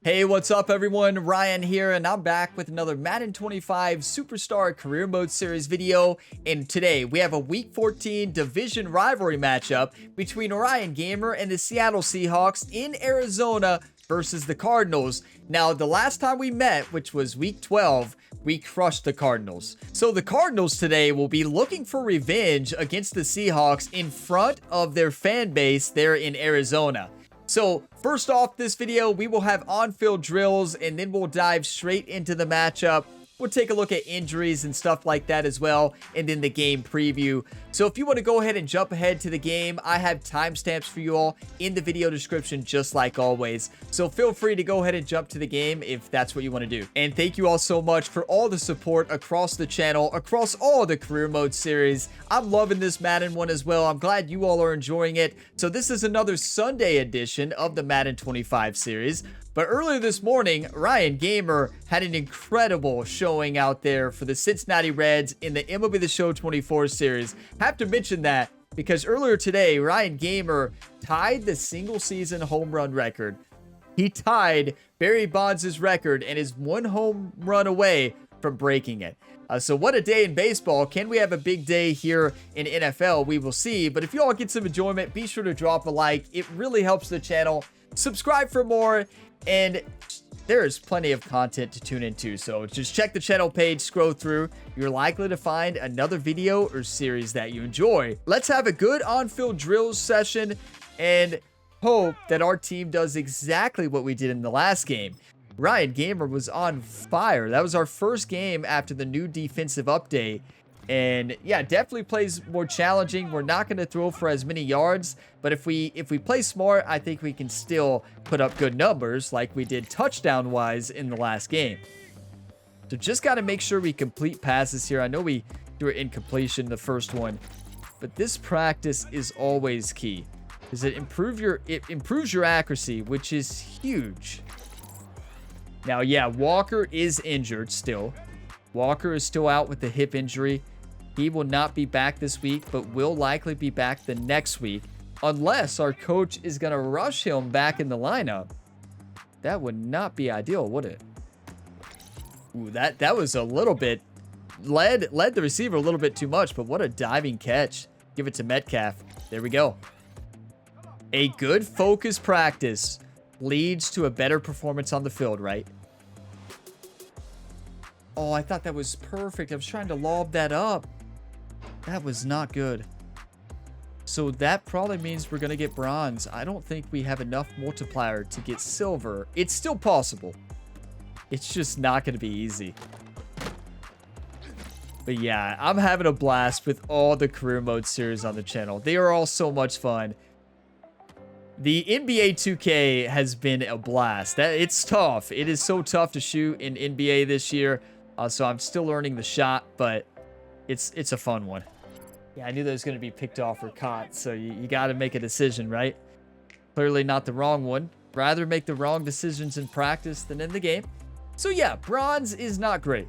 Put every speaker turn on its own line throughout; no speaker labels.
Hey, what's up everyone? Ryan here, and I'm back with another Madden 25 Superstar Career Mode Series video. And today we have a Week 14 division rivalry matchup between Orion Gamer and the Seattle Seahawks in Arizona versus the Cardinals. Now, the last time we met, which was Week 12, we crushed the Cardinals. So the Cardinals today will be looking for revenge against the Seahawks in front of their fan base there in Arizona. So first off this video, we will have on-field drills, and then we'll dive straight into the matchup. We'll take a look at injuries and stuff like that as well, and then the game preview. So if you want to go ahead and jump ahead to the game, I have timestamps for you all in the video description, just like always. So feel free to go ahead and jump to the game if that's what you want to do. And thank you all so much for all the support across the channel, across all the career mode series. I'm loving this Madden one as well. I'm glad you all are enjoying it. So this is another Sunday edition of the Madden 25 series. But earlier this morning, Orion Gamer had an incredible showing out there for the Cincinnati Reds in the MLB The Show 24 series. Have to mention that because earlier today, Orion Gamer tied the single season home run record. He tied Barry Bonds' record and is one home run away from breaking it. So what a day in baseball. Can we have a big day here in NFL? We will see. But if you all get some enjoyment, be sure to drop a like. It really helps the channel. Subscribe for more. And there is plenty of content to tune into, so just check the channel page, scroll through. You're likely to find another video or series that you enjoy. Let's have a good on-field drills session and hope that our team does exactly what we did in the last game. Orion Gamer was on fire. That was our first game after the new defensive update. And yeah, definitely plays more challenging. We're not going to throw for as many yards, but if we play smart, I think we can still put up good numbers like we did touchdown-wise in the last game. So just got to make sure we complete passes here. I know we threw an incompletion the first one, but this practice is always key because it improves your accuracy, which is huge. Now, yeah, Walker is injured still. Walker is still out with the hip injury. He will not be back this week, but will likely be back the next week, unless our coach is going to rush him back in the lineup. That would not be ideal, would it? Ooh, that was a little bit... Led the receiver a little bit too much, but what a diving catch. Give it to Metcalf. There we go. A good focus practice leads to a better performance on the field, right? Oh, I thought that was perfect. I was trying to lob that up. That was not good. So that probably means we're going to get bronze. I don't think we have enough multiplier to get silver. It's still possible. It's just not going to be easy. But yeah, I'm having a blast with all the career mode series on the channel. They are all so much fun. The NBA 2K has been a blast. It's tough. It is so tough to shoot in NBA this year. So I'm still learning the shot, but it's a fun one. Yeah, I knew that was going to be picked off or caught, so you got to make a decision, right? Clearly not the wrong one. Rather make the wrong decisions in practice than in the game. So yeah, bronze is not great.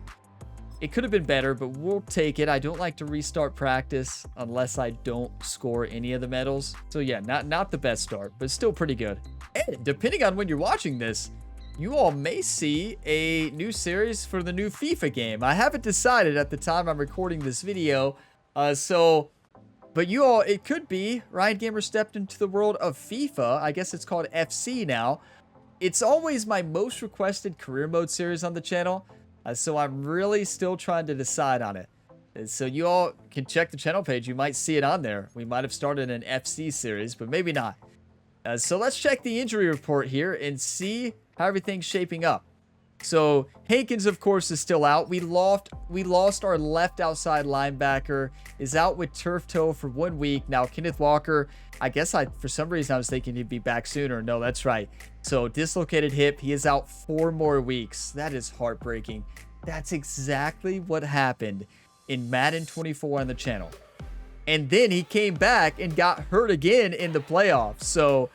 It could have been better, but we'll take it. I don't like to restart practice unless I don't score any of the medals. So yeah, not the best start, but still pretty good. And depending on when you're watching this, you all may see a new series for the new FIFA game. I haven't decided at the time I'm recording this video. But you all, it could be Orion Gamer stepped into the world of FIFA. I guess it's called FC now. It's always my most requested career mode series on the channel. So I'm really still trying to decide on it. So you all can check the channel page. You might see it on there. We might have started an FC series, but maybe not. So let's check the injury report here and see how everything's shaping up. So Hankins, of course, is still out. We lost our left outside linebacker, is out with turf toe for 1 week. Now Kenneth Walker, I guess for some reason I was thinking he'd be back sooner. No, that's right. So dislocated hip, he is out 4 more weeks. That is heartbreaking. That's exactly what happened in Madden 24 on the channel. And then he came back and got hurt again in the playoffs. So,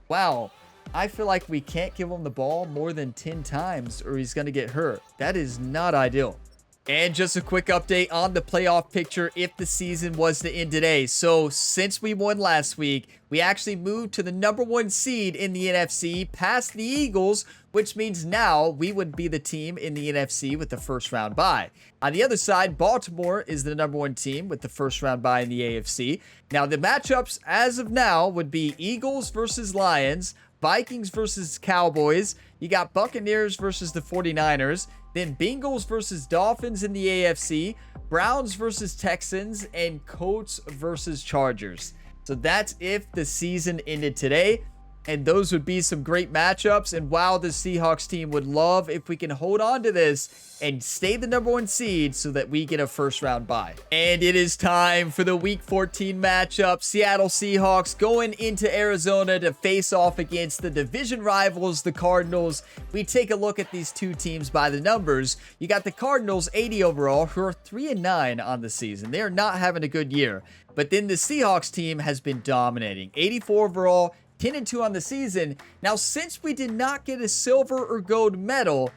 wow. I feel like we can't give him the ball more than 10 times or he's going to get hurt. That is not ideal. And just a quick update on the playoff picture if the season was to end today. So since we won last week, we actually moved to the #1 seed in the NFC past the Eagles, which means now we would be the team in the NFC with the first round bye. On the other side, Baltimore is the #1 team with the first round bye in the AFC. Now the matchups as of now would be Eagles versus Lions, Vikings versus Cowboys. You got Buccaneers versus the 49ers. Then Bengals versus Dolphins in the AFC, Browns versus Texans, and Colts versus Chargers. So that's if the season ended today. And those would be some great matchups. And wow, the Seahawks team would love if we can hold on to this and stay the #1 seed so that we get a first round bye. And it is time for the Week 14 matchup. Seattle Seahawks going into Arizona to face off against the division rivals, the Cardinals. We take a look at these two teams by the numbers. You got the Cardinals 80 overall, who are 3-9 on the season. They are not having a good year. But then the Seahawks team has been dominating. 84 overall, 10-2 on the season. Now, since we did not get a silver or gold medal,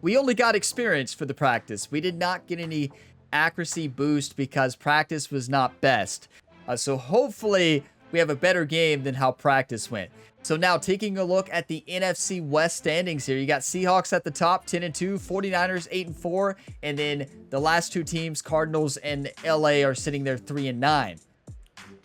we only got experience for the practice. We did not get any accuracy boost because practice was not best. So hopefully we have a better game than how practice went. So now taking a look at the NFC West standings here, you got Seahawks at the top, 10-2, 49ers 8-4, and then the last two teams, Cardinals and LA, are sitting there 3-9.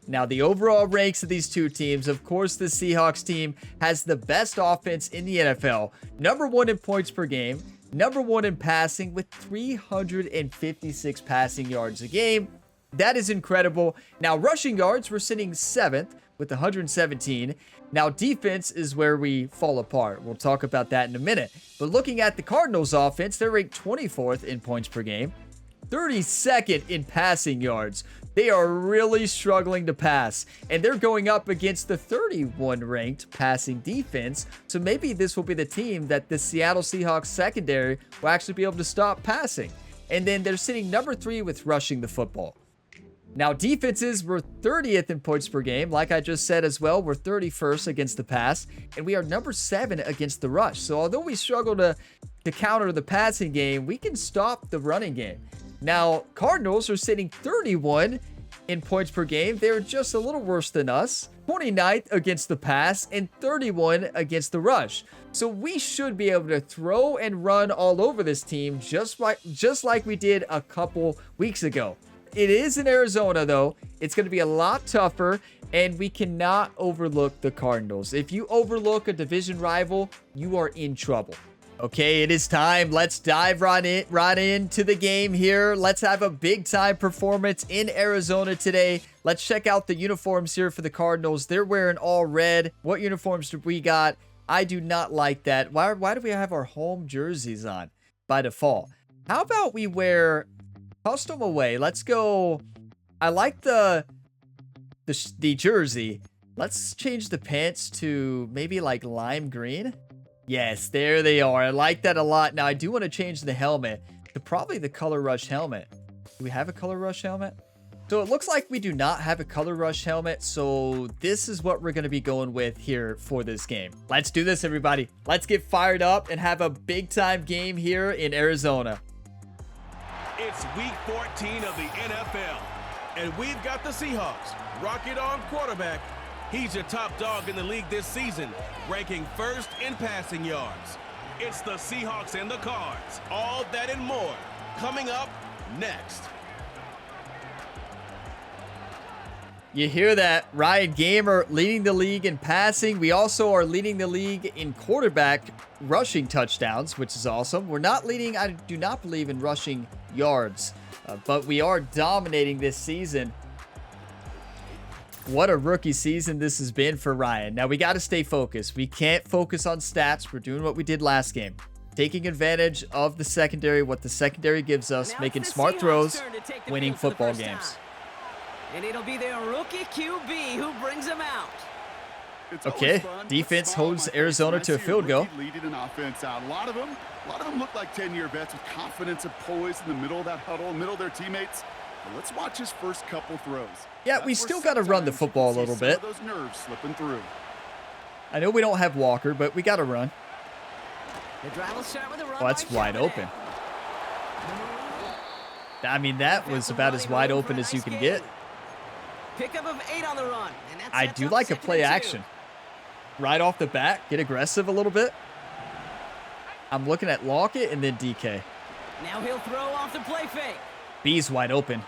Now, the overall ranks of these two teams, of course, the Seahawks team has the best offense in the NFL. #1 in points per game, #1 in passing with 356 passing yards a game. That is incredible. Now, rushing yards, we're sitting 7th with 117. Now, defense is where we fall apart. We'll talk about that in a minute. But looking at the Cardinals offense, they're ranked 24th in points per game, 32nd in passing yards. They are really struggling to pass, and they're going up against the 31 ranked passing defense. So maybe this will be the team that the Seattle Seahawks secondary will actually be able to stop passing. And then they're sitting #3 with rushing the football. Now, defenses were 30th in points per game. Like I just said as well, we're 31st against the pass, and we are #7 against the rush. So although we struggle to counter the passing game, we can stop the running game. Now, Cardinals are sitting 31 in points per game. They're just a little worse than us. 29th against the pass and 31 against the rush. So we should be able to throw and run all over this team just like we did a couple weeks ago. It is in Arizona, though. It's going to be a lot tougher, and we cannot overlook the Cardinals. If you overlook a division rival, you are in trouble. Okay, it is time. Let's dive right into the game here. Let's have a big-time performance in Arizona today. Let's check out the uniforms here for the Cardinals. They're wearing all red. What uniforms do we got? I do not like that. Why do we have our home jerseys on by default? How about we wear custom away? Let's go. I like the jersey. Let's change the pants to maybe like lime green. Yes, there they are. I like that a lot. Now, I do want to change the helmet to probably the Color Rush helmet. Do we have a Color Rush helmet? So it looks like we do not have a Color Rush helmet. So this is what we're going to be going with here for this game. Let's do this, everybody. Let's get fired up and have a big time game here in Arizona.
It's week 14 of the NFL, and we've got the Seahawks. Rocket on quarterback. He's your top dog in the league this season, ranking 1st in passing yards. It's the Seahawks and the Cards. All that and more coming up next.
You hear that? Ryan Gamer leading the league in passing. We also are leading the league in quarterback rushing touchdowns, which is awesome. We're not leading, I do not believe, in rushing yards, but we are dominating this season. What a rookie season this has been for Ryan. Now, we got to stay focused. We can't focus on stats. We're doing what we did last game. Taking advantage of the secondary, what the secondary gives us, making smart throws, winning football games.
And it'll be their rookie QB who brings them out.
Okay, defense holds Arizona to a field goal.
Leading an offense out. A lot of them look like 10-year vets with confidence and poise in the middle of that huddle, middle of their teammates. But let's watch his first couple throws.
Yeah, we still got to run the football a little bit.
Those nerves slipping through.
I know we don't have Walker, but we got to run.
The drive will start with a run.
Oh, that's wide open. I mean, that was about as wide open as you can get.
Pickup of 8 on the run. And that
I
sets
do
up
like a
2nd
play
and 2.
action. Right off the bat, get aggressive a little bit. I'm looking at Lockett and then DK.
Now he'll throw off the play fake.
B's wide open.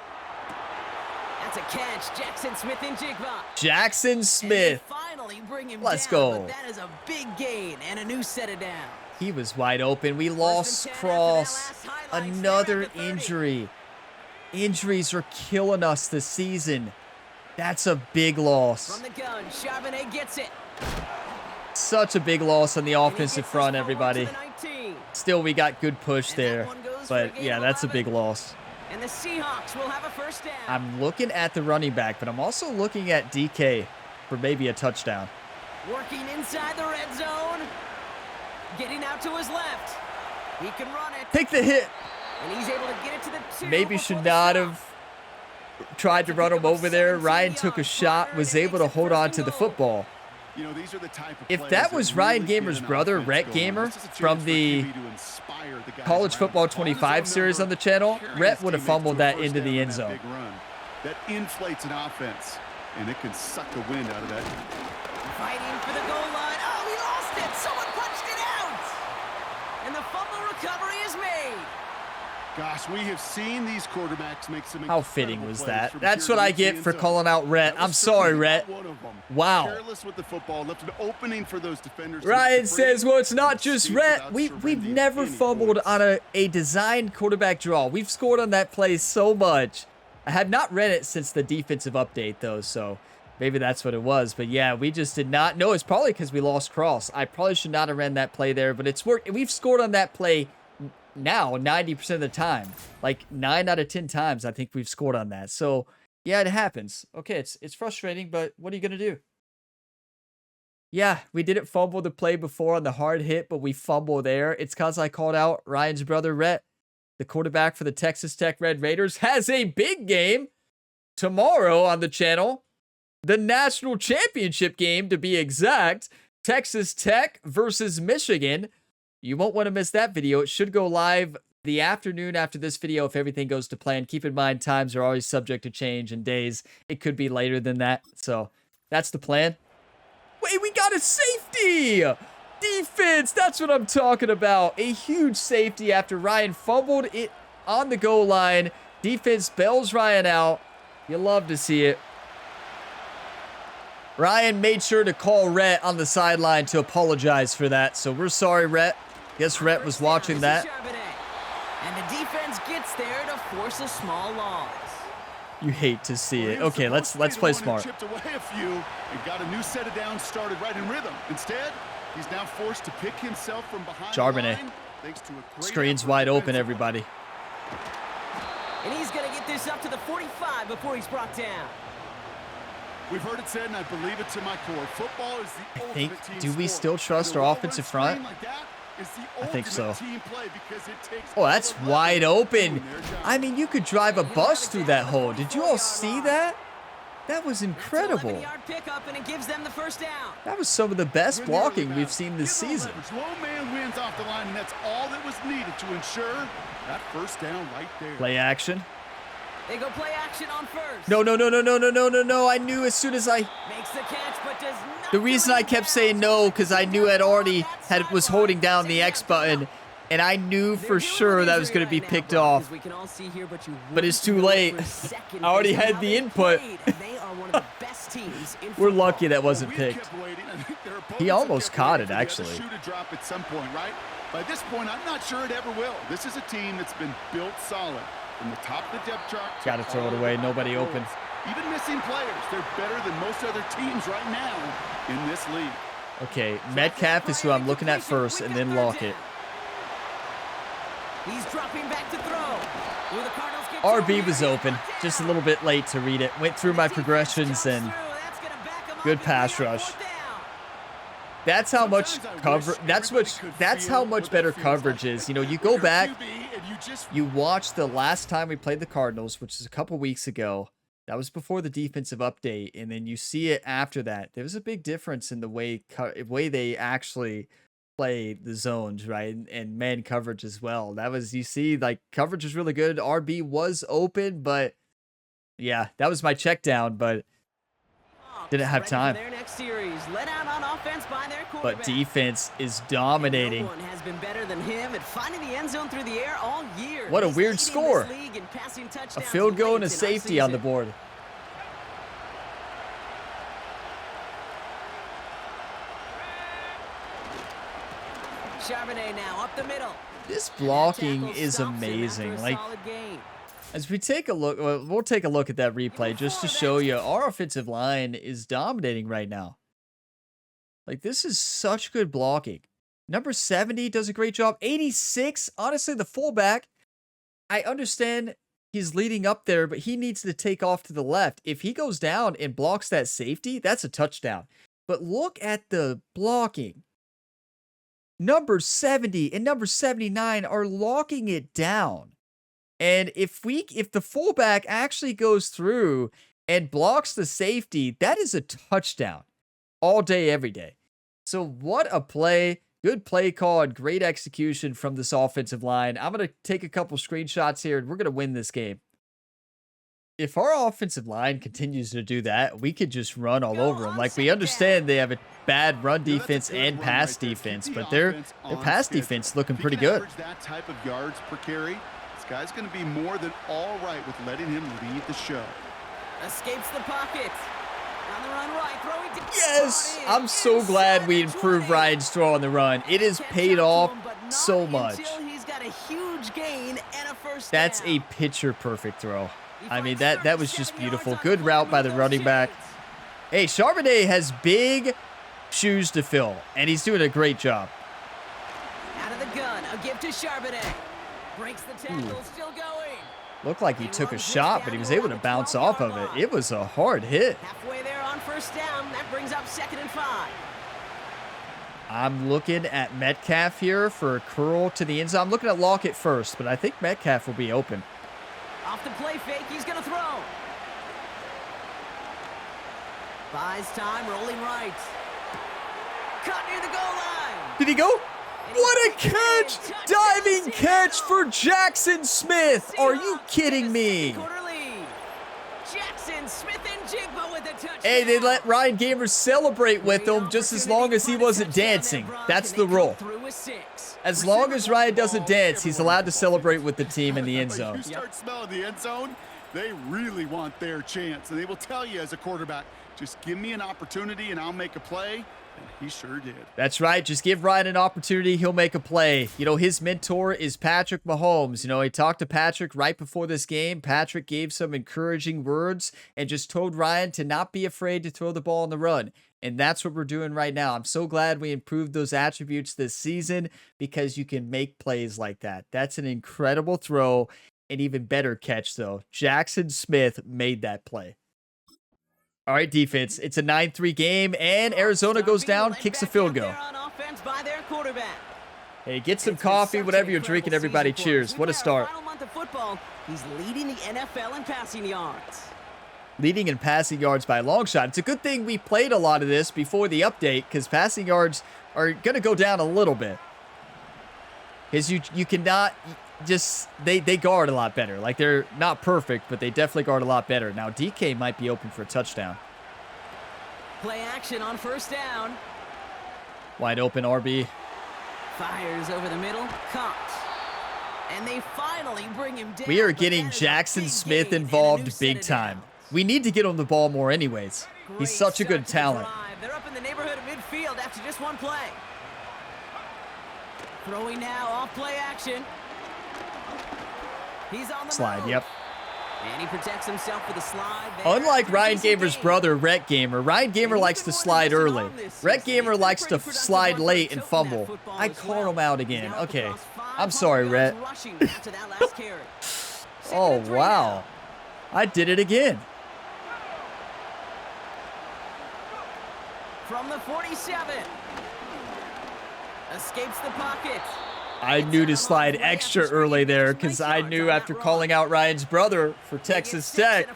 That's a catch. Jackson Smith and Jigba.
Jackson
And they
Smith.
finally bring him
Let's
down,
go.
But that is a big gain and a new set of downs.
He was wide open. We lost
10 after that
Cross.
last highlights.
Another
They're at the 30.
injury. Injuries are killing us this season. That's a big loss.
From the gun, Charbonnet gets it.
Such a big loss on the
And he
offensive
gets
front,
this ball
everybody.
to the 19.
Still, we got good push
And that
there.
one goes for
But
gain
yeah, that's a
11.
big loss.
And the Seahawks will have a first down.
I'm looking at the running back, but I'm also looking at DK for maybe a touchdown.
Working inside the red zone. Getting out to his left. He can run it.
Take the hit.
And he's able to get it to the 2.
Maybe
before
should
the
not
stop.
have tried to run him over there. Ryan took a shot, was able to hold on to the football.
You know, these are the type of
If
plays
that was Ryan
really get
Gamer's
an
brother,
offense
Rhett
going.
Gamer,
This is a chance
from
for
the
QB to inspire the guys
College
around
Football
him. On his
25
own
series
number,
on the channel,
carrying
Rhett
his
would have
teammates
fumbled
to a
that
first
into the
down
end
on
zone.
that big run. That inflates an offense, and it can suck the wind out of that.
Fighting for the goal line. Oh, he lost it. Someone punched it out. And the fumble recovery is made.
Gosh, we have seen these quarterbacks make some
How fitting
incredible
was
plays
that?
from
That's
here
what
to
I
reach the
get
end
for
zone.
calling out Rhett.
That was
I'm sorry,
certainly
Rhett.
not one of them.
Wow.
Careless with the football, left an opening for those defenders. to
Ryan
make the
says,
break.
well, it's not just
Steve
Rhett.
without
We've
surrendering
never
any
fumbled
points.
on a designed quarterback draw. We've scored on that play so much. I have not read it since the defensive update, though, so maybe that's what it was. But yeah, we just did not. No, it's probably because we lost Cross. I probably should not have ran that play there, but it's worked. We've scored on that play now 90% of the time. Like 9 out of 10 times, I think we've scored on that. So yeah, it happens. Okay, it's frustrating, but what are you going to do? Yeah, we didn't fumble the play before on the hard hit, but we fumble there. It's because I called out Ryan's brother, Rhett. The quarterback for the Texas Tech Red Raiders has a big game tomorrow on the channel. The national championship game, to be exact. Texas Tech versus Michigan. You won't want to miss that video. It should go live the afternoon after this video if everything goes to plan. Keep in mind, times are always subject to change and days. It could be later than that. So that's the plan. Wait, we got a safety! Defense, that's what I'm talking about. A huge safety after Ryan fumbled it on the goal line. Defense bails Ryan out. You love to see it. Ryan made sure to call Rhett on the sideline to apologize for that. So we're sorry, Rhett. Guess Rhett was watching that.
And the defense gets there to force a small loss.
You hate to see
Well,
it.
he was
Okay, let's
supposed to be
play
the one who
smart.
chipped away a few and got a new set of downs started right in rhythm. Instead, he's now forced to pick himself from behind
Charbonnet.
the line, thanks to a great
Screen's
effort
wide open,
defensively.
everybody.
And he's going to get this up to the 45 before he's brought down.
We've heard it said, and I believe it to my core. Football is the
think-
ultimate team
do we
sport.
still trust
And a
our
well-run
offensive
screen
front?
like that is the
I think so.
ultimate team play because it takes
Oh, that's
all 11
wide open.
doing their job.
I mean, you could drive a bus through that hole. Did you all see that? That was incredible.
11-yard pickup, and it gives them the first down.
That was some of the best
Win the early
blocking
battle.
we've seen this
Get the
season.
leverage. Low man wins off the line, and that's all that was needed to ensure that first down right there.
Play action.
They go play action on first.
No, no, no, no, no, no, no, no, no. I knew as soon as I...
Makes the catch, but does not.
The reason I kept saying no, because I knew I'd already was holding down the X button, and I knew for sure that was going to be picked off. But it's too late. I already had the input. We're lucky that wasn't
Well, we
picked.
kept waiting. I think their opponents
He
have
almost
kept
caught
waiting
it,
for the other
actually.
shoe to drop at some point, right? By this point, I'm not sure it ever will. This is a team that's been built solid from the top of the depth chart.
Gotta throw it away. Nobody open.
Even missing players, they're better than most other teams right now in this league.
Okay, Metcalf is who I'm looking at first, and then Lockett.
He's dropping back to throw. Will the Cardinals get
RB
two
was
here?
open. Just a little bit late to read it. Went through my progressions, and good pass rush. That's how much cover. That's how much better coverage is. You know, you go back, you watch the last time we played the Cardinals, which is a couple weeks ago. That was before the defensive update, and then you see it after that. There was a big difference in the way they actually play the zones, right? And man coverage as well. That was, you see, like coverage was really good. RB was open, but yeah, that was my check down, but didn't have time.
Their next series, let out on offense by their
But defense is dominating.
No one has been better than him at finding the end zone through the air all year.
What a weird score. A field goal and a safety on the board.
Charbonnet now up the middle.
This blocking is amazing. Like, as we take a look, we'll take a look at that replay just to show you our offensive line is dominating right now. Like, this is such good blocking. Number 70 does a great job. 86, honestly, the fullback, I understand he's leading up there, but he needs to take off to the left. If he goes down and blocks that safety, that's a touchdown. But look at the blocking. Number 70 and number 79 are locking it down. And if the fullback actually goes through and blocks the safety, that is a touchdown all day, every day. So what a play. Good play call and great execution from this offensive line. I'm going to take a couple screenshots here, and we're going to win this game. If our offensive line continues to do that, we could just run all over them. Like, we understand they have a bad run defense and pass defense, but their pass defense looking pretty good.
That type of yards per carry. This guy's going to be more than all right with letting him lead the show.
Escapes the pocket. On the run right, throwing to
Yes! I'm so glad we improved Ryan's throw on the run. It has paid off so much.
He's got a huge gain and a first
That's
down.
a picture-perfect throw. I mean, that was just beautiful. Good route by the running back. Hey, Charbonnet has big shoes to fill, and he's doing a great job.
Out of the gun, a give to Charbonnet. Breaks the tackle, still going.
Looked like he took a shot, but he was able to bounce off of it. It was a hard hit.
Halfway there on first down. That brings up 2nd and 5.
I'm looking at Metcalf here for a curl to the end zone. I'm looking at Lockett first, but I think Metcalf will be open.
Off the play fake, he's going to throw. Buys time, rolling right. Caught near the goal line.
Did he go? What a catch! Diving catch for Jackson Smith. Are you kidding me?
Jackson Smith and Jigba with a touchdown.
Hey, they let Ryan Gamer celebrate with him just as long as he wasn't dancing. That's the rule. As long as Ryan doesn't dance, he's allowed to celebrate with the team in the end zone.
You start smelling the end zone, they really want their chance. And they will tell you as a quarterback, just give me an opportunity and I'll make a play. And he sure did.
That's right. Just give Ryan an opportunity. He'll make a play. You know, his mentor is Patrick Mahomes. You know, he talked to Patrick right before this game. Patrick gave some encouraging words and just told Ryan to not be afraid to throw the ball on the run. And that's what we're doing right now. I'm so glad we improved those attributes this season because you can make plays like that. That's an incredible throw. An even better catch, though. Jackson Smith made that play. All right, defense. It's a 9-3 game, and Arizona goes down, kicks a field goal. Hey, get some coffee, whatever you're drinking. Everybody cheers. What a start.
He's leading the NFL in passing yards.
Leading in passing yards by a long shot. It's a good thing we played a lot of this before the update because passing yards are going to go down a little bit. Because you cannot just, they guard a lot better. Like, they're not perfect, but they definitely guard a lot better. Now, DK might be open for a touchdown.
Play action on first down.
Wide open RB.
Fires over the middle. Caught. And they finally bring him down.
We are getting Jackson Smith involved big time. We need to get him the ball more anyways. He's such a good talent.
They're up in the neighborhood of midfield after just one play. Throwing now, off play action. He's on the
slide,
move.
yep.
And he protects himself with a slide.
Unlike Ryan Gamer's brother, Rhett Gamer, Ryan Gamer likes to slide early. Rhett Gamer likes to slide late and fumble. I called him out again. Okay. I'm sorry, Rhett. Oh, wow. I did it again.
From the 47. Escapes the pocket.
I knew to slide extra early there because I knew after calling out Ryan's brother for Texas Tech,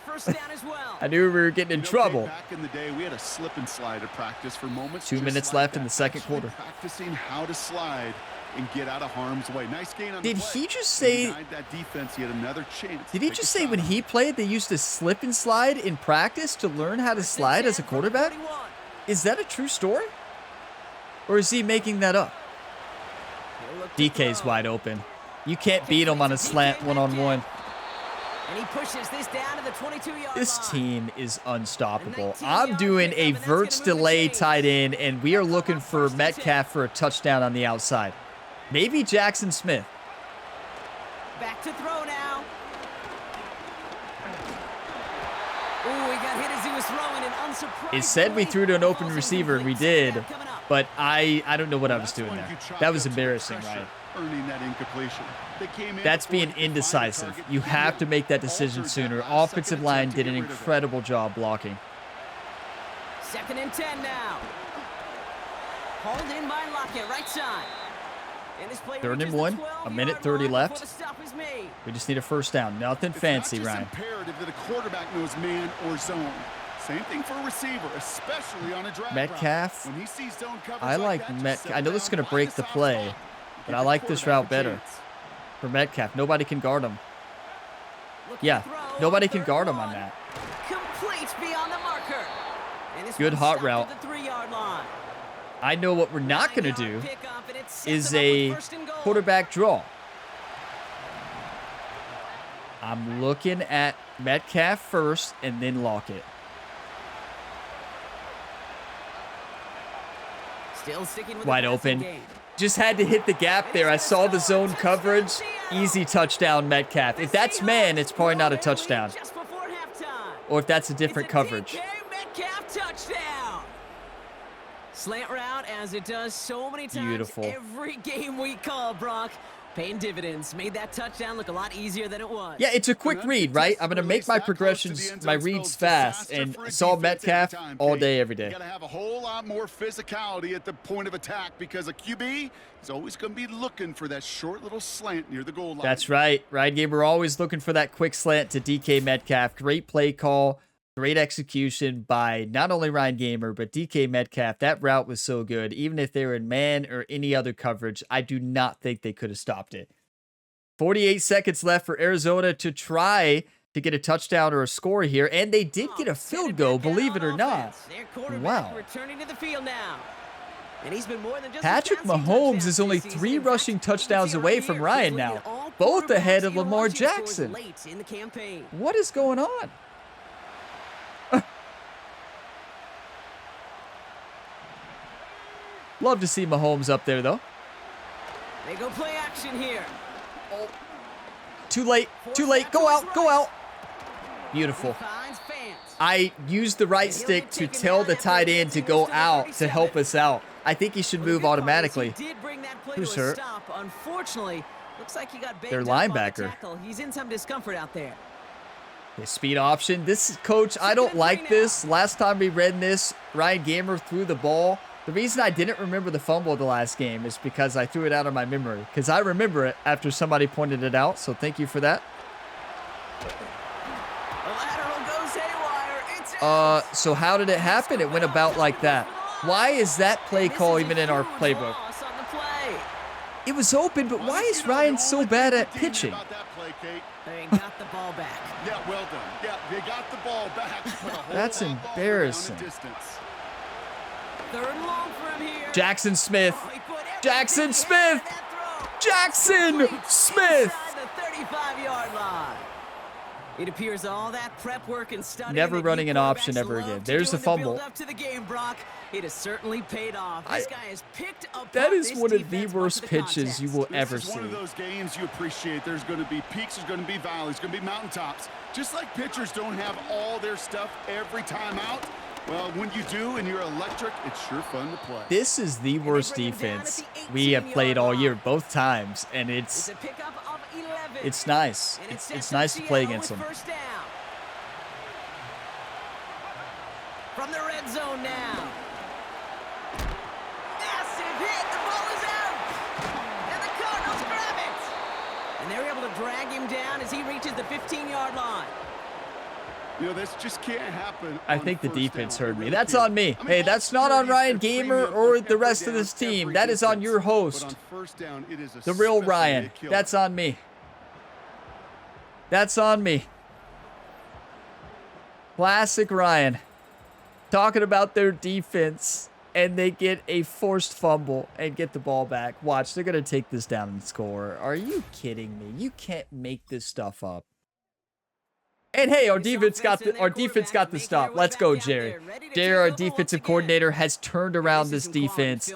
I knew we were getting in trouble.
Back in the day, we had a slip and slide at practice for moments.
2 minutes left in the second quarter.
Practicing how to slide and get out of harm's way. Nice gain on
Did
the play.
he just say?
That defense, he had another chance.
Did he just say when he played they used to slip and slide in practice to learn how to slide as a quarterback? Is that a true story? Or is he making that up? DK's wide open. You can't beat him on a slant one-on-one.
And he pushes this down to the 22-yard
This
line.
team is unstoppable. I'm doing a Verts delay tight end, and we are looking for Metcalf for a touchdown on the outside. Maybe Jackson Smith.
Back to throw now. Ooh, he got hit as he was throwing, and unsurprisingly,
It said we threw to an open receiver, and we did, but I don't know what I was doing there. That was embarrassing, right?
Earning that incompletion. They came in
That's
before
being
they could find a
indecisive.
target.
You have to make that decision sooner. Offensive line did an incredible job blocking.
2nd and 10 now. Hauled in by Lockett, right side. And this play
3rd and
reaches the
1,
12-yard
a minute 30
line
left.
before the stop is made.
We just need a first down. Nothing
It's
fancy,
not just
Ryan.
imperative that a quarterback knows man or zone. Same thing for a receiver, especially on a drag
Metcalf.
route. When he sees zone coverage
I like
that, just
Metcalf.
settle
I know this is
down,
going to
find
break
a
the
soft
play,
spot,
but
give
I
the
like this
quarterback
route
a
better.
chance.
For Metcalf, nobody can guard him.
Looking
Yeah,
to throw
nobody
on
can
3rd
guard
and
him on
1.
that.
Completes beyond the marker. And this
Good
one's
hot
stopped
route.
at the 3-yard line.
I know what we're not going to
9-yard
do
pickup, and it sets
is
them up
a
with 1st and goal.
quarterback draw. I'm looking at Metcalf first and then Lockett.
Still sticking with the
Wide
passing
open.
game.
Just had to hit the gap there. I saw the zone coverage. Easy touchdown, Metcalf. If that's man, it's probably not a touchdown.
Just before halftime.
Or if that's a different
It's a
coverage.
DK Metcalf touchdown. Slant route, as it does so many times.
Beautiful.
Every game we call, Brock. Paying dividends. Made that touchdown look a lot easier than it was.
Yeah, it's a quick read, right? I'm going to make my progressions, my reads fast, and saw Metcalf all day, every day.
You got to have a whole lot more physicality at the point of attack because a QB is always going to be looking for that short little slant near the goal line.
That's right. Ryan Gamer always looking for that quick slant to DK Metcalf. Great play call. Great execution by not only Ryan Gamer, but DK Metcalf. That route was so good. Even if they were in man or any other coverage, I do not think they could have stopped it. 48 seconds left for Arizona to try to get a touchdown or a score here. And they did get a field goal, believe it or not. Wow.
Returning to the field now. And he's been more than just
Patrick Mahomes is only 3 rushing touchdowns away from Ryan now, both ahead of Lamar Jackson.
Late in the campaign.
What is going on? Love to see Mahomes up there, though.
They go play action here.
Too late. Too late. Go out. Go out. Beautiful.
Finds fans.
I used the right stick to tell the tight end to go out to help us out. I think he should move automatically.
He did bring that play
Who's
to a
hurt?
stop. Unfortunately, looks like he got banged
Their
up on the
linebacker.
tackle. He's in some discomfort out there.
The speed option. This is, coach, I don't like this. Last time we read this, Ryan Gamer threw the ball. The reason I didn't remember the fumble the last game is because I threw it out of my memory. Because I remember it after somebody pointed it out. So thank you for that.
The lateral goes haywire. It's out.
So how did it happen? It went about like that. Why is that play
This
call
is a
even in our
huge
playbook?
loss on the play.
It was open, but why is Ryan so bad at pitching?
About that play, Kate.
They got the ball back.
Yeah, well done. Yeah, they got the ball back. but a whole
That's
lot longer down the
embarrassing.
distance.
3rd and long for him here.
Jackson Smith.
Oh, he put everything
Jackson
in
Smith.
that throw.
Jackson
Complete
Smith.
inside the 35-yard line. It appears all that prep work and studying
Never
that
running
you
an option
quarterbacks
ever
love
again.
to
There's
do
the
in the
fumble.
build-up to the game, Brock. It has certainly paid off. This guy has picked up.
That is one of the
defense
worst
onto the
pitches you
contest.
will ever
This is
see.
one of those games you appreciate. There's going to be peaks, there's going to be valleys, there's going to be mountaintops. Just like pitchers don't have all their stuff every time out, well, when you do and you're electric, it's sure fun to play.
This is the worst
bring him down at
defense
the
we have
18-yard
played all
line.
year, both times, and
It's a pickup of 11.
it's nice.
And it
It's
sets up
nice to play
Seattle
against
with
them.
first down. From the red zone now. Massive hit. The ball is out. And the Cardinals drag him down as he reaches the 15-yard line.
You know, this just can't happen.
I think the defense heard me. That's on me. Hey, that's not on Ryan Gamer or the rest of this team. That is on your host, the real Ryan. That's on me. That's on me. Classic Ryan. Talking about their defense, and they get a forced fumble and get the ball back. Watch, they're going to take this down and score. Are you kidding me? You can't make this stuff up. And hey, our defense got the stop. Let's go, Jerry. Jerry, our defensive coordinator, has turned around this defense,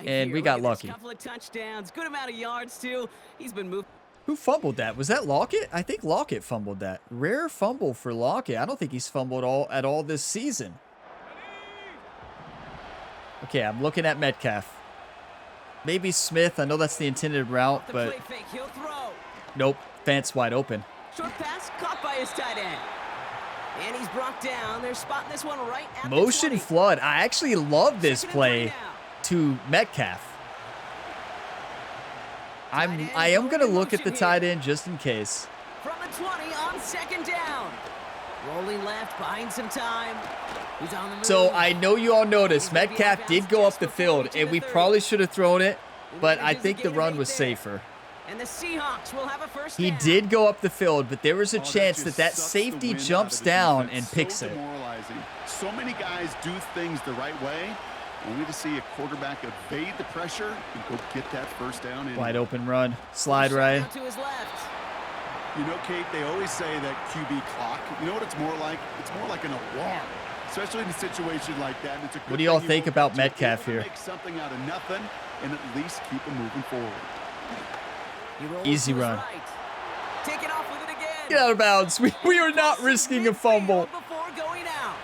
and we got lucky.
Couple of touchdowns, good amount of yards too. He's been moved.
Who fumbled that? Was that Lockett? I think Lockett fumbled that. Rare fumble for Lockett. I don't think he's fumbled at all this season. Okay, I'm looking at Metcalf. Maybe Smith. I know that's the intended route, but nope. Fence wide open.
Short pass caught by his tight end. And he's brought down. They're spotting this one right at
Motion
the 20.
flood. I actually love this play to Metcalf. I am going to look at the tight end just in case.
From the 20 on second down. Rolling left, buying some time. He's on the move.
So I know you all noticed Metcalf did go up the field, and we probably should have thrown it, but I think the run was safer.
And the Seahawks will have a first
He
down.
did go up the field, but there was a chance that safety jumps down and picks it.
So many guys do things the right way, only to see a quarterback evade the pressure and go get that first down.
Wide open run. Slide right.
Down to his left.
You know, Kate, they always say that QB clock. You know what it's more like? It's more like an alarm, especially in a situation like that. And it's a good
What do y'all
thing
think
you
about
won't
Metcalf here?
Make something out of nothing and at least keep them moving forward.
He rolls
Easy
to his
run.
right. Taking off with it again.
Get out of bounds. We are not risking a fumble.
Before going out.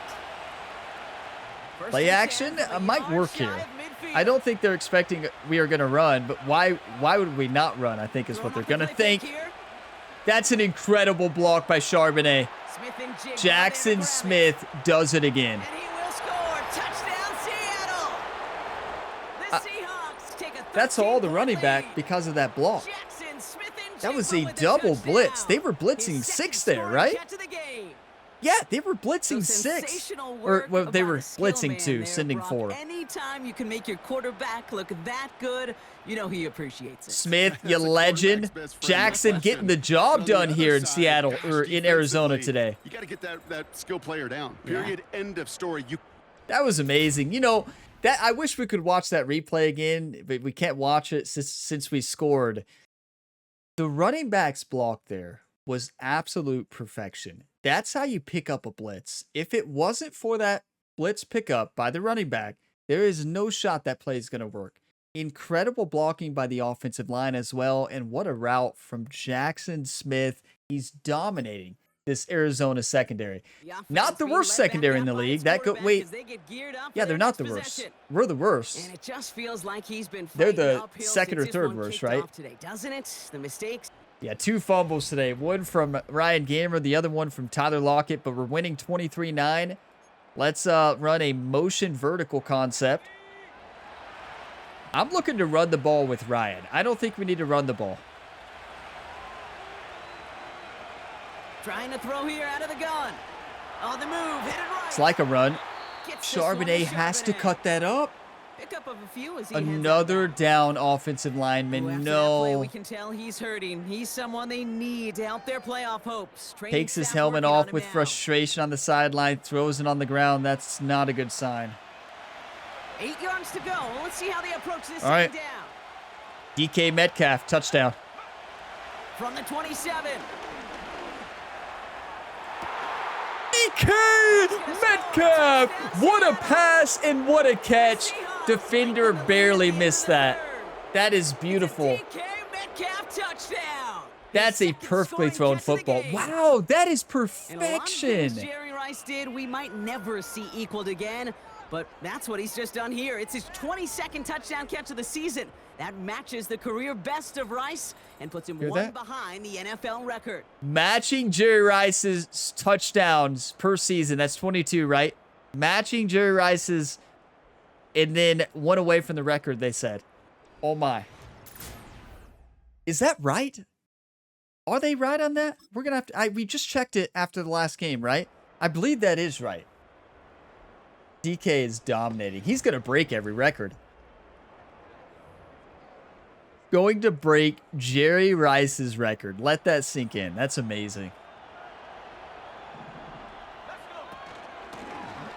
First
Play
and
action
10,
might
yards
work
shy
here.
of midfield.
I don't think they're expecting we are going to run, but why would we not run, I think is what they're going to think. That's an incredible block by Charbonnet.
Smith and Jigba
Jackson
there to grab it.
Smith does it again.
And he will score. Touchdown, Seattle. The Seahawks take a
That's all the
13-point
running back
lead.
because of that block.
Jackson, Smith, and
That was
Jigba
a
with the
double
touchdown.
blitz. They were blitzing
His second
6 there,
scoring
right?
catch of the game.
Yeah, they were blitzing
So
6.
sensational
Or
work
well, they
by
were
the skill
blitzing
man
2,
there,
sending
Brock.
4.
Anytime you can make your quarterback look that good, you know he appreciates it.
Smith, you
That's a
legend.
quarterback's best friend,
Jackson
no
getting the
question.
job
On the
done
other
here in
side,
Seattle
gosh,
or in Arizona
defensively,
today.
You got to get that skill player down. Period. End of story.
That was amazing. You know, that I wish we could watch that replay again, but we can't watch it since we scored. The running back's block there was absolute perfection. That's how you pick up a blitz. If it wasn't for that blitz pickup by the running back, there is no shot that play is going to work. Incredible blocking by the offensive line as well. And what a route from Jackson Smith. He's dominating this Arizona secondary. Not the worst secondary in the league. Yeah, they're not the worst. We're the worst.
And it just feels like he's been
They're the
fighting uphill
second or
since his
third
one
worst,
kicked
right?
off today, doesn't it? The mistakes.
Yeah, 2 fumbles today. One from Ryan Gamer, the other one from Tyler Lockett, but we're winning 23-9. Let's run a motion vertical concept. I'm looking to run the ball with Ryan. I don't think we need to run the ball.
Trying to throw here out of the gun. On the move, hit it right.
It's like a run.
Gets this one to
Charbonnet has to
Charbonnet.
cut that up.
Pickup of a few as he heads
Another
out.
down offensive
Ooh,
lineman.
after that play,
No.
we can tell he's hurting. He's someone they need to help their playoff hopes. Training
Takes his
staff
helmet
working on
off
him
with
now.
frustration on the sideline, throws it on the ground. That's not a good sign.
8 yards to go. Let's see how they approach this
All right.
second down.
DK Metcalf, touchdown.
From the 27.
DK Metcalf! What a pass and what a catch. Defender barely missed that. That is beautiful.
DK Metcalf touchdown.
That's a
Second
perfectly
scoring
thrown
catch of the
football.
game.
Wow, that is
And a lot of things
perfection.
Jerry Rice did, we might never see equaled again, but that's what he's just done here. It's his 22nd touchdown catch of the season. That matches the career best of Rice and puts him
Hear
one
that?
behind the NFL record.
Matching Jerry Rice's touchdowns per season. That's 22, right? Matching Jerry Rice's, and then one away from the record, they said. Oh my. Is that right? Are they right on that? We're going to have to... we just checked it after the last game, right? I believe that is right. DK is dominating. He's going to break every record. Going to break Jerry Rice's record. Let that sink in. That's amazing.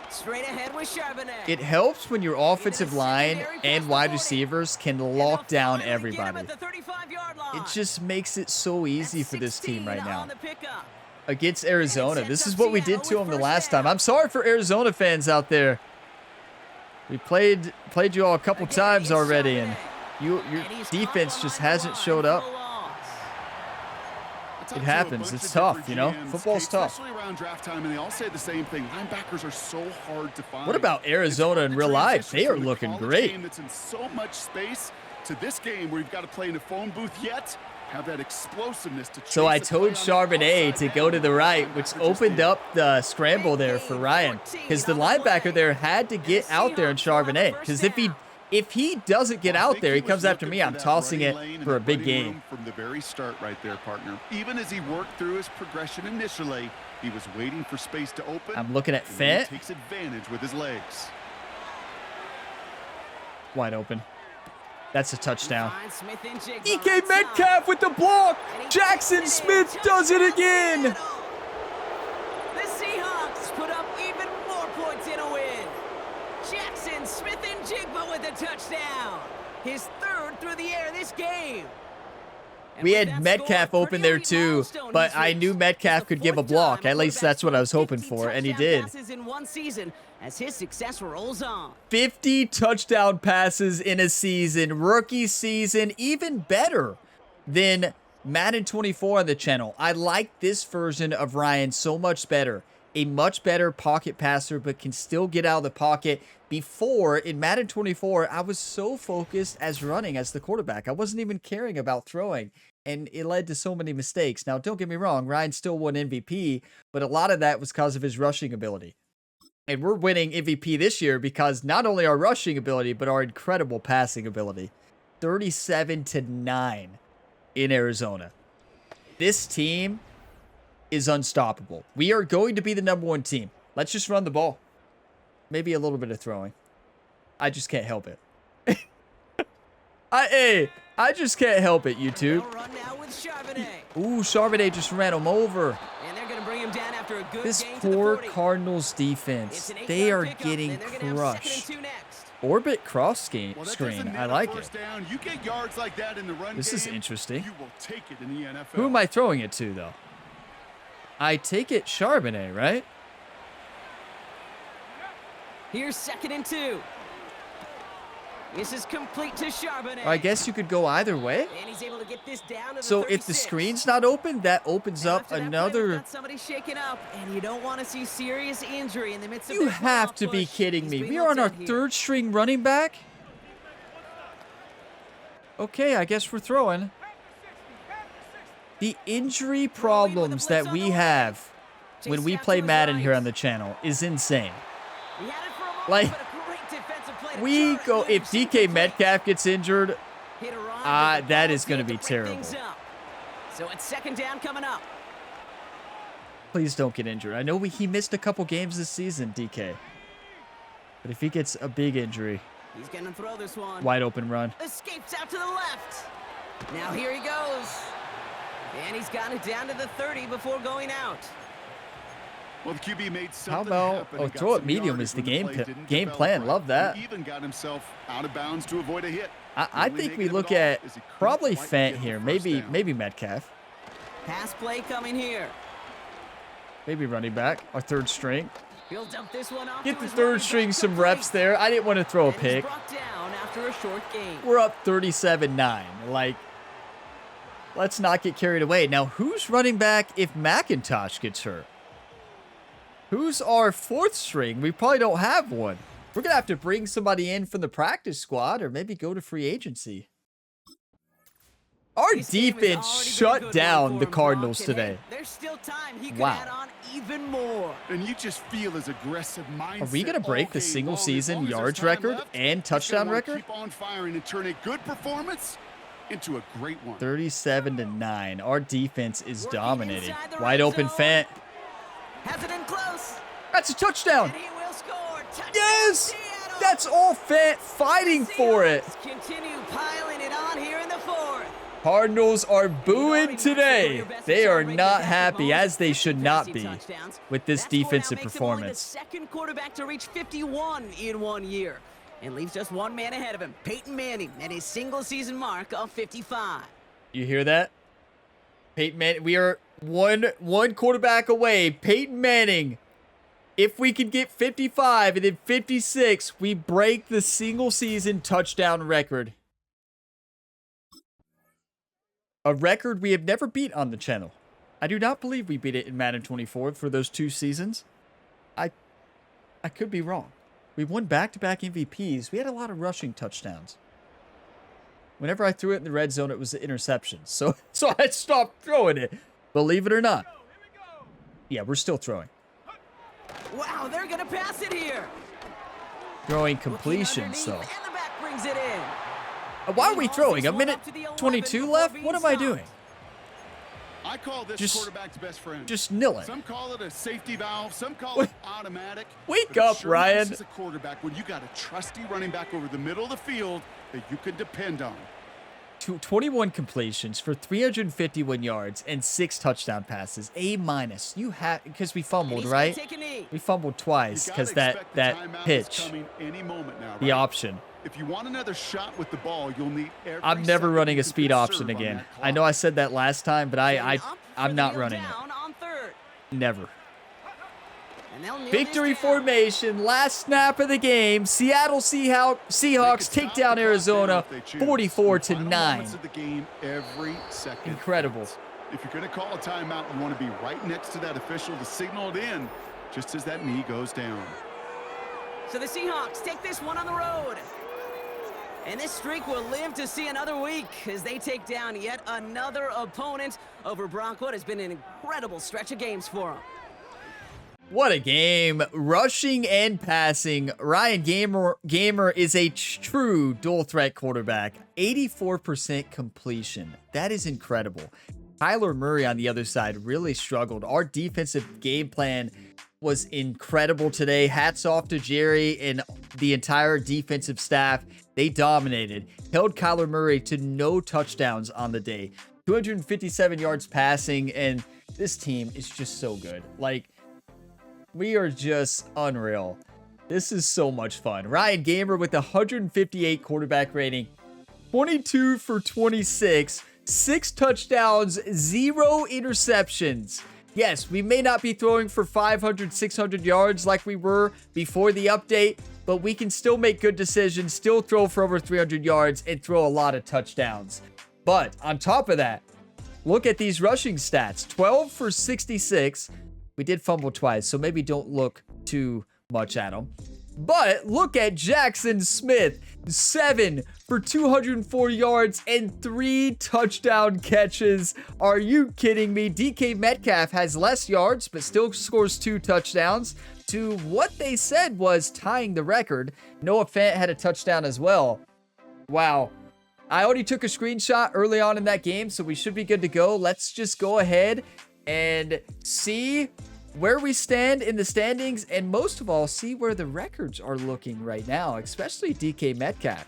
Straight ahead with Charbonnet.
It helps when your offensive line and wide receivers can lock down everybody. It just makes it so easy for this team right now. Against Arizona. This is what we did to them the last time. I'm sorry for Arizona fans out there. We played you all a couple times already, and your defense just hasn't showed up. It happens. It's tough, you know. Football's tough.
Especially around draft time, and they all say the same thing. Linebackers are so hard to find.
What about Arizona in real life? They are looking great.
That's in so much space to this game where you've got to play in a phone booth yet have that explosiveness to.
So I told Charbonnet to go to the right, which opened up the scramble there for Ryan, because the linebacker there had to get out there in Charbonnet. Because if he doesn't get out there, he comes after me. I'm tossing it for a big game.
From the very start right there, partner. Even as he worked through his progression initially, he was waiting for space to open.
I'm looking at Fent.
Takes advantage with his legs.
Wide open. That's a touchdown. DK Metcalf with the block. Jackson Smith does it again.
The Seahawks put up even more points in a win. Jackson Smith and Jigba with a touchdown. His third through the air this game.
We had Metcalf open there too, but I knew Metcalf could give a block. At least that's what I was hoping for, and he did.
In one season as his success rolls on.
50 touchdown passes in a season, rookie season, even better than Madden 24 on the channel. I like this version of Ryan so much better. A much better pocket passer, but can still get out of the pocket. Before, in Madden 24, I was so focused as running as the quarterback. I wasn't even caring about throwing, and it led to so many mistakes. Now, don't get me wrong, Ryan still won MVP, but a lot of that was because of his rushing ability. And we're winning MVP this year because not only our rushing ability, but our incredible passing ability. 37-9 in Arizona. This team is unstoppable. We are going to be the #1 team. Let's just run the ball. Maybe a little bit of throwing. I just can't help it. I just can't help it, YouTube. Ooh, Charbonnet just ran him over.
And they're going to bring him down after a good
this
gain
poor
to the 40.
Cardinals defense. They are getting crushed. Orbit cross screen. I like it.
Down. You get yards like that in the run
This is
game,
interesting.
you will take it in the NFL.
Who am I throwing it to, though? I take it Charbonnet, right?
Here's 2nd and 2. This is complete to Charbonnet.
I guess you could go either way.
And he's able to get this down to the
So
36.
if the screen's not open, that opens up
After that play,
another...
we've got somebody shaken up, and you don't want to see serious injury in the midst of
You
this
have
ball
to be
push.
kidding
He's
me.
being
We are on our
looked at here.
3rd string running back? Okay, I guess we're throwing. The injury problems that we have when we play Madden here on the channel is insane.
He had it for a moment,
Like,
but a great defensive play to
we
charge
go...
the
If DK Metcalf gets injured,
hit around, but the
that
ball
is going to
failed
be
break
terrible.
things up. So it's 2nd down coming up.
Please don't get injured. I know he missed a couple games this season, DK. But if he gets a big injury,
He's going to throw this one.
wide open run.
Escapes out to the left. Now here he goes. And he's got it down to the 30 before going out.
Well, the QB made
How
something
about
happen
oh,
and got
throw it
some
medium
yardage
is the
when
game
play didn't
game
develop
plan.
right.
Love that.
He even got himself out of bounds to avoid a hit.
I
The only
think we
negative
look
all
at
is he couldn't
probably
quite
Fent
get the
here.
first down.
Maybe Metcalf.
Pass play coming here.
Maybe running back. Our 3rd string.
He'll dump this one off
Get
to
the
his
3rd
running
string
back
some
complete.
reps there. I didn't want to throw a
And he's
pick.
brought down after a short game.
We're up 37-9. Like, let's not get carried away. Now, who's running back if McIntosh gets hurt? Who's our 4th string? We probably don't have one. We're going to have to bring somebody in from the practice squad or maybe go to free agency. Our
This game has
defense
already been a
shut
good
down
one
the
for him,
Cardinals
Brock, and
today.
hey, there's still time. He could
Wow.
add on even more.
And you just feel his aggressive mindset.
Are we going to break the
all
single
game long. As
season
long as there's
yards
time
record
left,
and
he's gonna
touchdown
wanna
record?
Keep on firing and turn a good performance into a great one.
37-9. Our defense is
Working
dominating.
inside the
Wide
red
open
zone.
Fant.
Has it in close.
That's a touchdown.
And he will score. Touchdown,
Yes!
Seattle.
That's all Fant fighting for it.
Seahawks continue piling it on here in the fourth.
Cardinals are booing today. They are not happy, as they should not be, with this defensive performance.
Second quarterback to reach 51 in 1 year, and leaves just one man ahead of him, Peyton Manning, and his single-season mark of 55.
You hear that? Peyton Manning, we are one quarterback away. Peyton Manning. If we could get 55 and then 56, we break the single-season touchdown record. A record we have never beat on the channel. I do not believe we beat it in Madden 24 for those 2 seasons. I could be wrong. We won back-to-back MVPs. We had a lot of rushing touchdowns. Whenever I threw it in the red zone, it was an interception. So I stopped throwing it. Believe it or not. Yeah, we're still throwing.
Wow, they're going to pass it here.
Throwing completions, though.
And the back brings it in.
Why are we throwing? A minute 22 left? What am I doing?
I call this quarterback's best friend.
Just nilling.
Some call it a safety valve. Some call it automatic.
Wake
But it
up,
sure
Ryan.
helps as a quarterback when you got a trusty running back over the middle of the field that you can depend on.
21 completions for 351 yards and 6 touchdown passes. A-. You have, because we fumbled, right? We fumbled twice because that pitch,
Any moment now,
the
right?
option.
If you want another shot with the ball, you'll need every
I'm never
second
running
you
a
can
speed
conserve
option
on
again.
that
I know
clock.
I said that last time, but I'm not running it.
On third.
Never.
And they'll kneel
Victory
this down.
formation, last snap of the game. Seattle Seahawks take down Arizona 44-9. Incredible.
If you're going to call a timeout, you want to be right next to that official to signal it in just as that knee goes down.
So the Seahawks take this one on the road. And this streak will live to see another week as they take down yet another opponent over Brock. What has been an incredible stretch of games for them.
What a game. Rushing and passing. Ryan Gamer is a true dual threat quarterback. 84% completion. That is incredible. Kyler Murray on the other side really struggled. Our defensive game plan was incredible today. Hats off to Jerry and the entire defensive staff. They dominated. Held Kyler Murray to no touchdowns on the day. 257 yards passing, and this team is just so good. Like, we are just unreal. This is so much fun. Ryan Gamer with 158 quarterback rating. 22 for 26. 6 touchdowns, 0 interceptions. Yes, we may not be throwing for 500, 600 yards like we were before the update, but we can still make good decisions, still throw for over 300 yards, and throw a lot of touchdowns. But on top of that, look at these rushing stats. 12 for 66. We did fumble twice, so maybe don't look too much at them. But look at Jackson Smith. 7 for 204 yards and 3 touchdown catches. Are you kidding me? DK Metcalf has less yards, but still scores 2 touchdowns to what they said was tying the record. Noah Fant had a touchdown as well. Wow. I already took a screenshot early on in that game, so we should be good to go. Let's just go ahead and see where we stand in the standings, and most of all, see where the records are looking right now, especially DK Metcalf,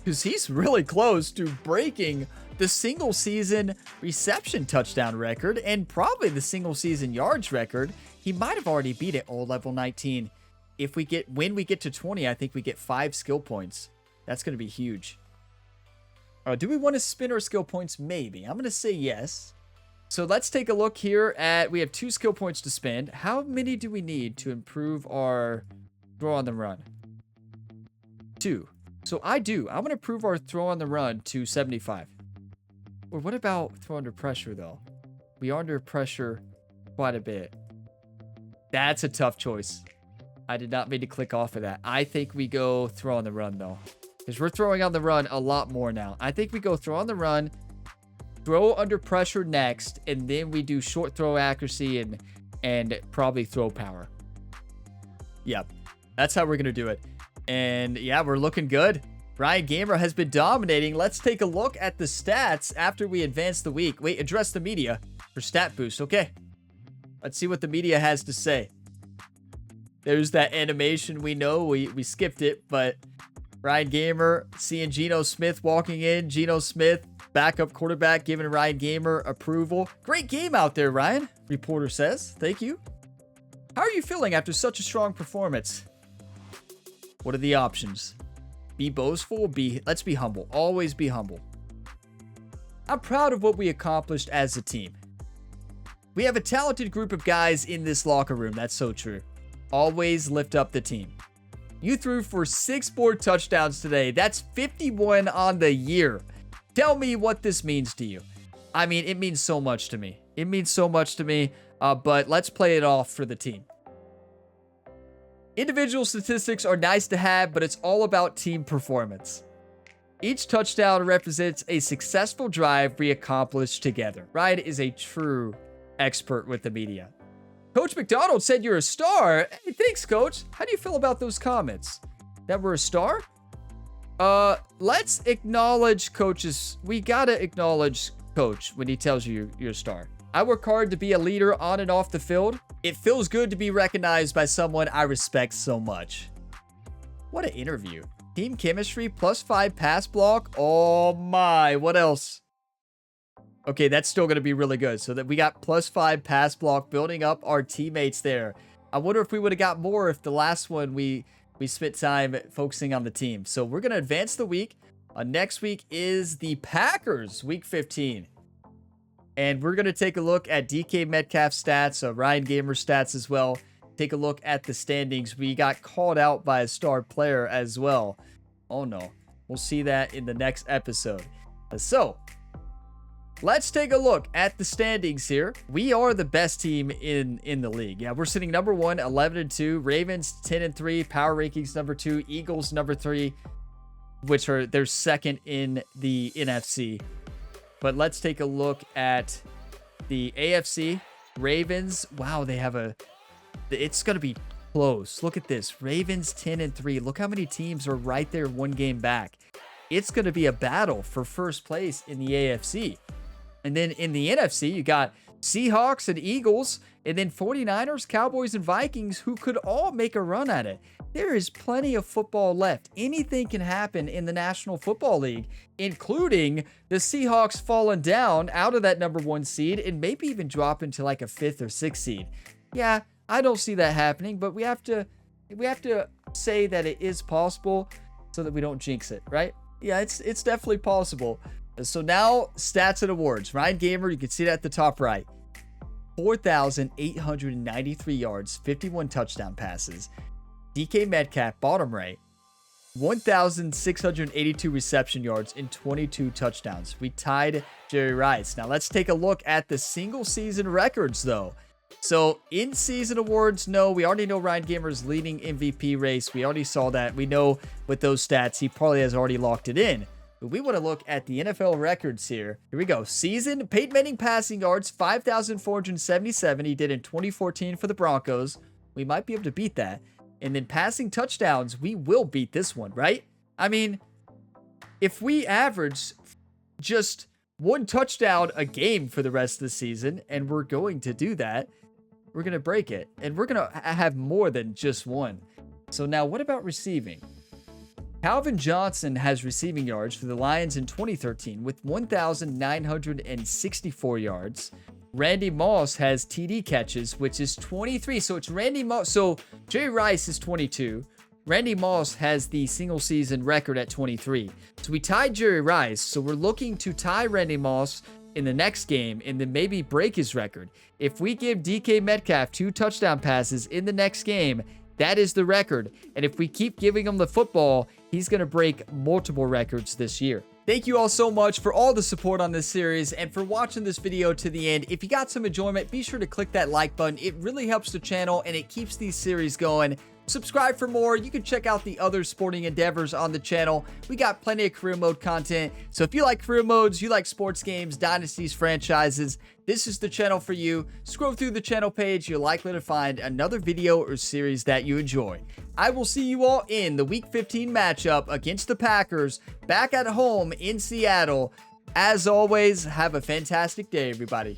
because he's really close to breaking the single season reception touchdown record and probably the single season yards record. He might have already beat it all level 19. When we get to 20, I think we get 5 skill points. That's going to be huge. Do we want to spin our skill points? Maybe. I'm going to say yes. So let's take a look here at, we have 2 skill points to spend. How many do we need to improve our throw on the run? 2. So I want to improve our throw on the run to 75. Or what about throw under pressure though? We are under pressure quite a bit. That's a tough choice. I did not mean to click off of that. I think we go throw on the run though, because we're throwing on the run a lot more now. I think we go throw on the run, throw under pressure next, and then we do short throw accuracy and probably throw power. Yep, that's how we're going to do it. And yeah, we're looking good. Ryan Gamer has been dominating. Let's take a look at the stats after we advance the week. Wait, address the media for stat boost. Okay. Let's see what the media has to say. There's that animation we know. We skipped it, but Ryan Gamer seeing Geno Smith walking in. Geno Smith, backup quarterback, giving Ryan Gamer approval. Great game out there, Ryan, reporter says. Thank you. How are you feeling after such a strong performance? What are the options? Be boastful, let's be humble. Always be humble. I'm proud of what we accomplished as a team. We have a talented group of guys in this locker room. That's so true. Always lift up the team. You threw for 6 more touchdowns today. That's 51 on the year. Tell me what this means to you. I mean, it means so much to me. It means so much to me, but let's play it off for the team. Individual statistics are nice to have, but it's all about team performance. Each touchdown represents a successful drive we accomplished together. Ryan is a true expert with the media. Coach McDonald said you're a star. Hey, thanks, Coach. How do you feel about those comments? That we're a star? Let's acknowledge Coach's... We gotta acknowledge Coach when he tells you you're a star. I work hard to be a leader on and off the field. It feels good to be recognized by someone I respect so much. What an interview. Team chemistry, +5 pass block. Oh my, what else? Okay, that's still going to be really good. So that we got +5 pass block, building up our teammates there. I wonder if we would have got more if the last one we spent time focusing on the team. So we're going to advance the week. Next week is the Packers, week 15. And we're going to take a look at DK Metcalf's stats, Ryan Gamer's stats as well. Take a look at the standings. We got called out by a star player as well. Oh no. We'll see that in the next episode. So, let's take a look at the standings here. We are the best team in the league. Yeah, we're sitting number 1, 11-2. Ravens, 10-3. Power rankings, number 2. Eagles, number 3, which are they're second in the NFC. But let's take a look at the AFC. Ravens, wow, they have it's going to be close. Look at this. Ravens 10-3. Look how many teams are right there, one game back. It's going to be a battle for first place in the AFC. And then in the NFC, you got Seahawks and Eagles, and then 49ers, Cowboys, and Vikings, who could all make a run at it. There is plenty of football left. Anything can happen in the National Football League, including the Seahawks falling down out of that number 1 seed and maybe even drop into like a 5th or 6th seed. Yeah, I don't see that happening, but we have to say that it is possible so that we don't jinx it, right? Yeah, it's definitely possible. So now, stats and awards. Ryan Gamer, you can see that at the top right. 4,893 yards, 51 touchdown passes. DK Metcalf, bottom right. 1,682 reception yards and 22 touchdowns. We tied Jerry Rice. Now, let's take a look at the single season records, though. So, in-season awards, no. We already know Ryan Gamer's leading MVP race. We already saw that. We know with those stats, he probably has already locked it in. But we want to look at the NFL records here. Here we go. Season, Peyton Manning passing yards, 5,477. He did in 2014 for the Broncos. We might be able to beat that. And then passing touchdowns, we will beat this one, right? I mean, if we average just 1 touchdown a game for the rest of the season, and we're going to do that, we're going to break it. And we're going to have more than just 1. So now what about receiving? Calvin Johnson has receiving yards for the Lions in 2013 with 1,964 yards. Randy Moss has TD catches, which is 23. So it's Randy Moss. So Jerry Rice is 22. Randy Moss has the single season record at 23. So we tied Jerry Rice. So we're looking to tie Randy Moss in the next game and then maybe break his record. If we give DK Metcalf 2 touchdown passes in the next game, that is the record. And if we keep giving him the football, he's going to break multiple records this year. Thank you all so much for all the support on this series and for watching this video to the end. If you got some enjoyment, be sure to click that like button. It really helps the channel and it keeps these series going. Subscribe for more. You can check out the other sporting endeavors on the channel. We got plenty of career mode content. So if you like career modes, you like sports games, dynasties, franchises, this is the channel for you. Scroll through the channel page. You're likely to find another video or series that you enjoy. I will see you all in the Week 15 matchup against the Packers back at home in Seattle. As always, have a fantastic day, everybody.